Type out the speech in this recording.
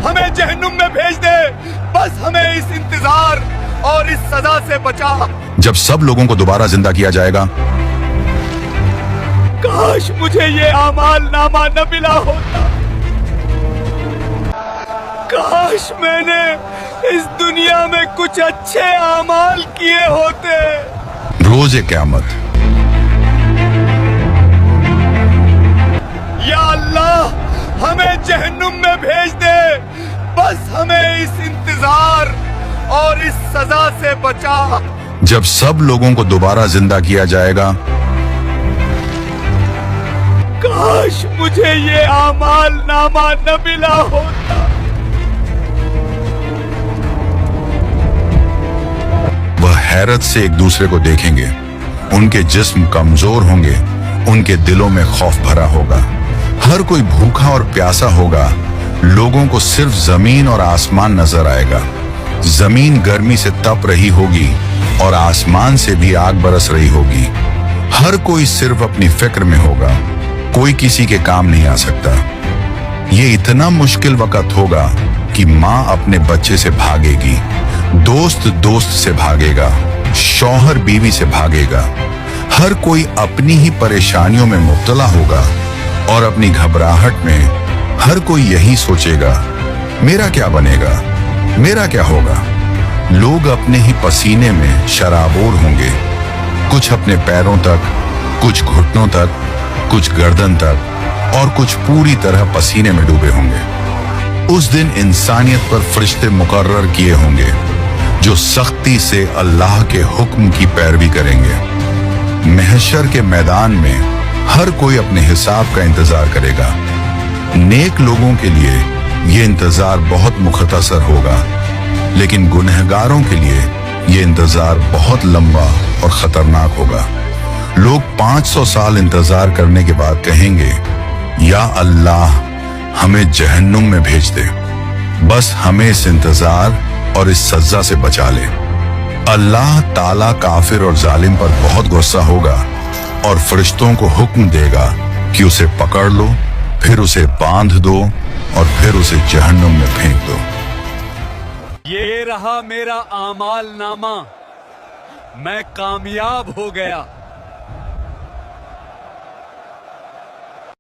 हमें जहन्नुम में भेज दे, बस हमें इस इंतजार और इस सजा से बचा। जब सब लोगों को दोबारा जिंदा किया जाएगा, काश मुझे ये आमाल नामा न मिला होता। काश मैंने इस दुनिया में कुछ अच्छे आमाल किए होते। रोज़े क़यामत। या अल्लाह हमें जहन्नुम में भेज दे, बस हमें इस इंतजार और इस सजा से बचा। जब सब लोगों को दोबारा जिंदा किया जाएगा, काश मुझे ये आमाल नामा न मिला होता। वह हैरत से एक दूसरे को देखेंगे। उनके जिस्म कमजोर होंगे, उनके दिलों में खौफ भरा होगा। हर कोई भूखा और प्यासा होगा। लोगों को सिर्फ जमीन और आसमान नजर आएगा। जमीन गर्मी से तप रही होगी और आसमान से भी आग बरस रही होगी। हर कोई सिर्फ अपनी फिक्र में होगा। कोई किसी के काम नहीं आ सकता। ये इतना मुश्किल वक्त होगा कि माँ अपने बच्चे से भागेगी, दोस्त दोस्त से भागेगा, शौहर बीवी से भागेगा। हर कोई अपनी ही परेशानियों में मुब्तला होगा और अपनी घबराहट में हर कोई यही सोचेगा, मेरा क्या बनेगा, मेरा क्या होगा। लोग अपने ही पसीने में शराबोर होंगे, कुछ अपने पैरों तक, कुछ घुटनों तक, कुछ गर्दन तक और कुछ पूरी तरह पसीने में डूबे होंगे। उस दिन इंसानियत पर फरिश्ते मुकर्रर किए होंगे जो सख्ती से अल्लाह के हुक्म की पैरवी करेंगे। महशर के मैदान में हर कोई अपने हिसाब का इंतजार करेगा। नेक लोगों के लिए ये इंतजार बहुत मुख्तसर होगा, लेकिन गुनहगारों के लिए ये इंतजार बहुत लंबा और खतरनाक होगा। लोग 500 साल इंतजार करने के बाद कहेंगे, या अल्लाह हमें जहन्नुम में भेज दे, बस हमें इस इंतजार और इस सजा से बचा ले। अल्लाह ताला काफिर और जालिम पर बहुत गुस्सा होगा और फरिश्तों को हुक्म देगा कि उसे पकड़ लो, फिर उसे बांध दो और फिर उसे जहन्नुम में फेंक दो। ये रहा मेरा आमाल नामा, मैं कामयाब हो गया।